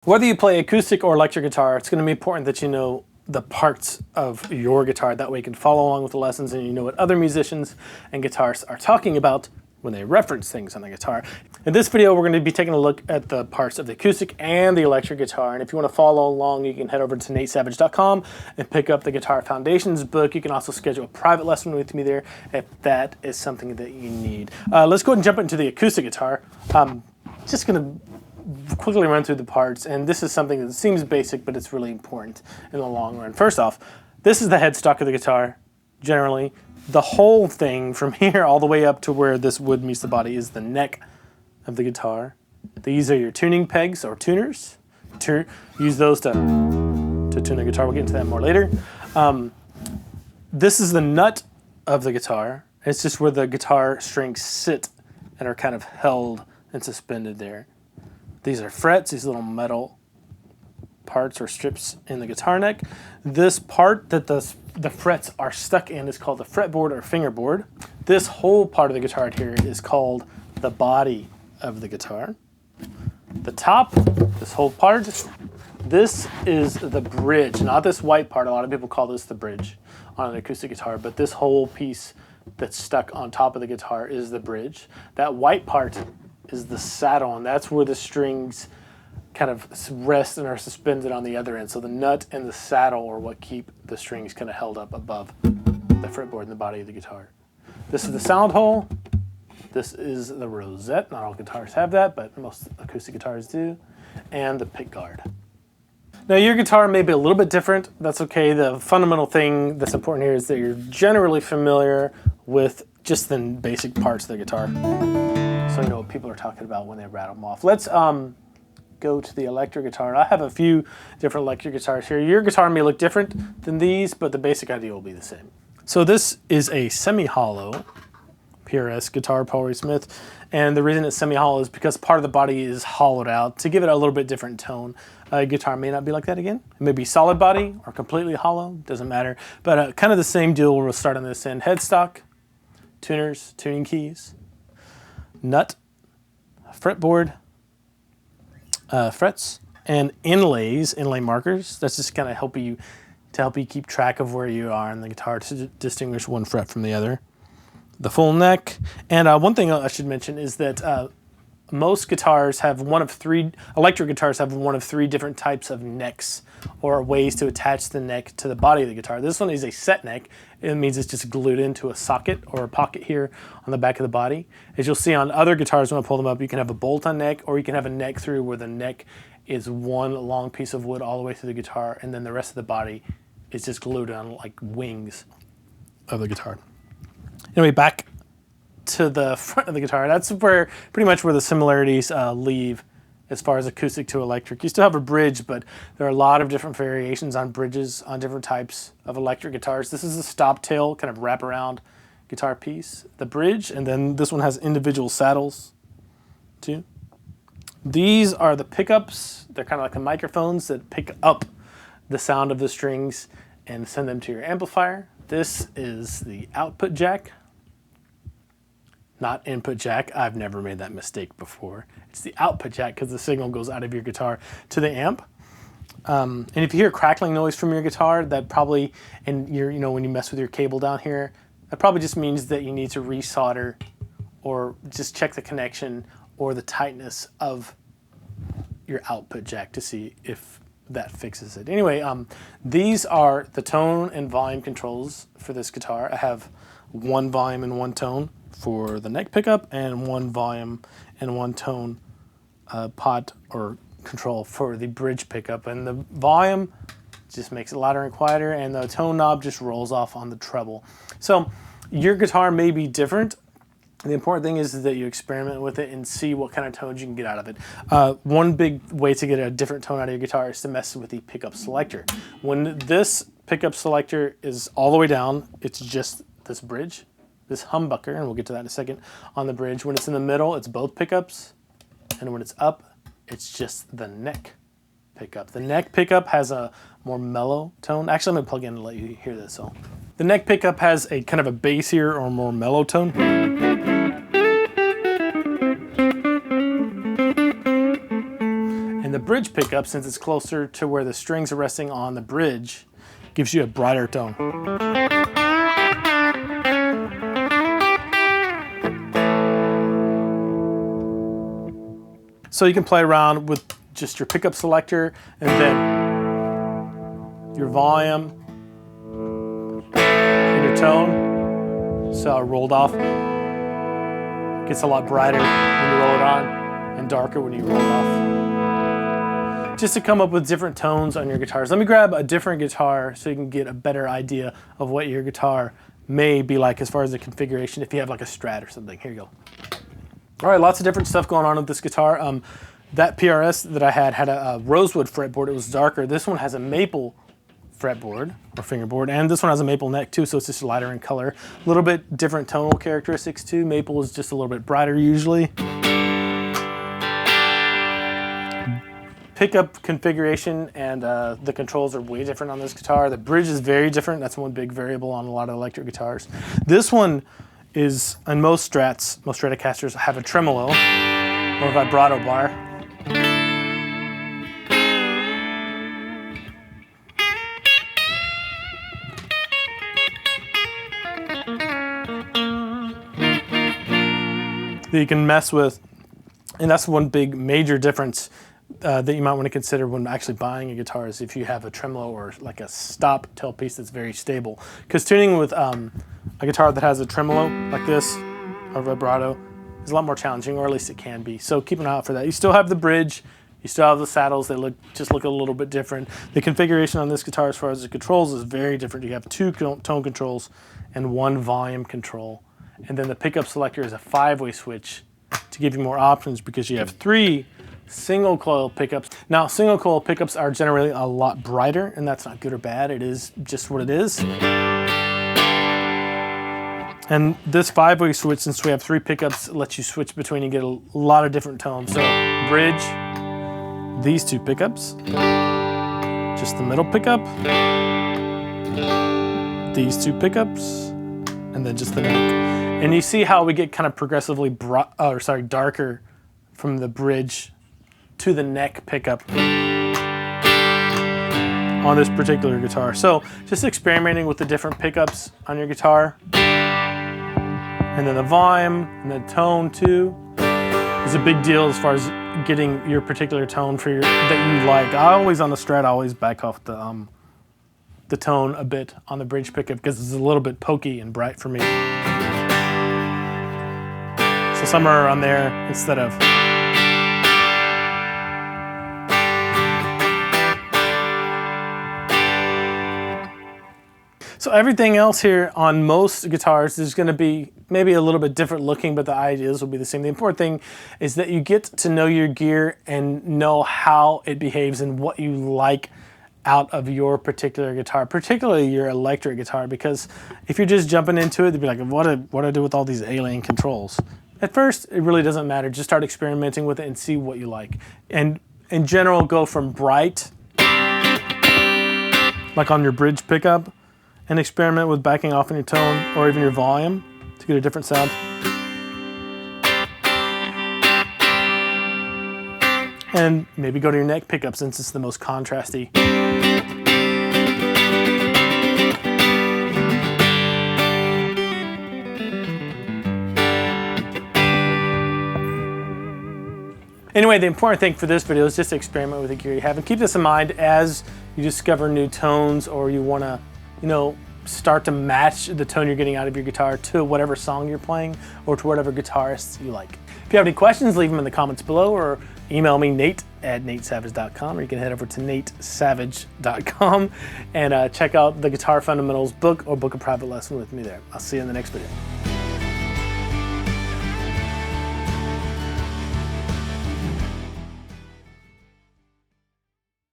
Whether you play acoustic or electric guitar, it's going to be important that you know the parts of your guitar. That way you can follow along with the lessons and you know what other musicians and guitarists are talking about when they reference things on the guitar. In this video, we're going to be taking a look at the parts of the acoustic and the electric guitar. And if you want to follow along, you can head over to natesavage.com and pick up the Guitar Foundations book. You can also schedule a private lesson with me there if that is something that you need. Let's go ahead and jump into the acoustic guitar. Just going to quickly run through the parts, and this is something that seems basic, but it's really important in the long run. First off, this is the headstock of the guitar. Generally, the whole thing from here all the way up to where this wood meets the body is the neck of the guitar. These are your tuning pegs or tuners. Use those to tune the guitar. We'll get into that more later. This is the nut of the guitar. It's just where the guitar strings sit and are kind of held and suspended there. These are frets, these little metal parts or strips in the guitar neck. This part that the frets are stuck in is called the fretboard or fingerboard. This whole part of the guitar here is called the body of the guitar. The top, this whole part, this is the bridge, not this white part. A lot of people call this the bridge on an acoustic guitar, but this whole piece that's stuck on top of the guitar is the bridge. That white part is the saddle, and that's where the strings kind of rest and are suspended on the other end. So the nut and the saddle are what keep the strings kind of held up above the fretboard and the body of the guitar. This is the sound hole. This is the rosette. Not all guitars have that, but most acoustic guitars do. And the pick guard. Now your guitar may be a little bit different. That's okay. The fundamental thing that's important here is that you're generally familiar with just the basic parts of the guitar, so you know what people are talking about when they rattle them off. Let's go to the electric guitar. I have a few different electric guitars here. Your guitar may look different than these, but the basic idea will be the same. So this is a semi-hollow PRS guitar, Paul Reed Smith, and the reason it's semi-hollow is because part of the body is hollowed out to give it a little bit different tone. A guitar may not be like that again. It may be solid body or completely hollow, doesn't matter. But kind of the same deal. We'll start on this end. Headstock, tuners, tuning keys, nut, fretboard, frets, and inlay markers. That's just kind of help you keep track of where you are on the guitar to distinguish one fret from the other. The full neck, and one thing I should mention is that most guitars have electric guitars have one of three different types of necks or ways to attach the neck to the body of the guitar. This one is a set neck. It means it's just glued into a socket or a pocket here on the back of the body. As you'll see on other guitars when I pull them up, you can have a bolt-on neck, or you can have a neck through where the neck is one long piece of wood all the way through the guitar, and then the rest of the body is just glued on like wings of the guitar. Anyway, back to the front of the guitar. That's pretty much where the similarities leave as far as acoustic to electric. You still have a bridge, but there are a lot of different variations on bridges on different types of electric guitars. This is a stop tail kind of wraparound guitar piece, the bridge, and then this one has individual saddles too. These are the pickups. They're kind of like the microphones that pick up the sound of the strings and send them to your amplifier. This is the output jack. Not input jack. I've never made that mistake before. It's the output jack because the signal goes out of your guitar to the amp. And if you hear crackling noise from your guitar, that probably, and when you mess with your cable down here, that probably just means that you need to resolder or just check the connection or the tightness of your output jack to see if that fixes it. Anyway, these are the tone and volume controls for this guitar. I have one volume and one tone for the neck pickup and one volume and one tone pot or control for the bridge pickup. And the volume just makes it louder and quieter, and the tone knob just rolls off on the treble. So your guitar may be different. The important thing is that you experiment with it and see what kind of tones you can get out of it. One big way to get a different tone out of your guitar is to mess with the pickup selector. When this pickup selector is all the way down, it's just this bridge, this humbucker, and we'll get to that in a second, on the bridge. When it's in the middle, it's both pickups, and when it's up, it's just the neck pickup. The neck pickup has a more mellow tone. Actually, I'm going to plug in and let you hear this. So, the neck pickup has a kind of a bassier or more mellow tone. And the bridge pickup, since it's closer to where the strings are resting on the bridge, gives you a brighter tone. So you can play around with just your pickup selector and then your volume and your tone. So rolled off. Gets a lot brighter when you roll it on and darker when you roll it off. Just to come up with different tones on your guitars. Let me grab a different guitar so you can get a better idea of what your guitar may be like as far as the configuration if you have like a Strat or something. Here you go. All right, lots of different stuff going on with this guitar. That PRS that I had a rosewood fretboard. It was darker. This one has a maple fretboard or fingerboard, and this one has a maple neck too, so it's just lighter in color. A little bit different tonal characteristics too. Maple is just a little bit brighter usually. Pickup configuration and the controls are way different on this guitar. The bridge is very different. That's one big variable on a lot of electric guitars. This one is, on most Strats, most Stratocasters have a tremolo or a vibrato bar. That you can mess with, and that's one big major difference that you might want to consider when actually buying a guitar is if you have a tremolo or like a stop tailpiece that's very stable. Because tuning with a guitar that has a tremolo like this or vibrato is a lot more challenging, or at least it can be. So keep an eye out for that. You still have the bridge, you still have the saddles. They look a little bit different. The configuration on this guitar as far as the controls is very different. You have 2 tone controls and 1 volume control. And then the pickup selector is a 5-way switch to give you more options because you have 3 single coil pickups. Now, single coil pickups are generally a lot brighter, and that's not good or bad. It is just what it is. And this 5-way switch, since we have 3 pickups, lets you switch between and get a lot of different tones. So bridge, these 2 pickups, just the middle pickup, these 2 pickups, and then just the neck. And you see how we get kind of progressively darker from the bridge to the neck pickup on this particular guitar. So just experimenting with the different pickups on your guitar. And then the volume and the tone too is a big deal as far as getting your particular tone for that you like. I always on the Strat, I always back off the tone a bit on the bridge pickup because it's a little bit pokey and bright for me. So somewhere around there instead of. So everything else here on most guitars is going to be maybe a little bit different looking, but the ideas will be the same. The important thing is that you get to know your gear and know how it behaves and what you like out of your particular guitar, particularly your electric guitar, because if you're just jumping into it, they'd be like, what do I do with all these alien controls? At first, it really doesn't matter. Just start experimenting with it and see what you like. And in general, go from bright, like on your bridge pickup, and experiment with backing off in your tone or even your volume to get a different sound. And maybe go to your neck pickup since it's the most contrasty. Anyway, the important thing for this video is just to experiment with the gear you have, and keep this in mind as you discover new tones or you want to, start to match the tone you're getting out of your guitar to whatever song you're playing or to whatever guitarists you like. If you have any questions, leave them in the comments below or email me, nate@natesavage.com, or you can head over to natesavage.com and check out the Guitar Fundamentals book or book a private lesson with me there. I'll see you in the next video.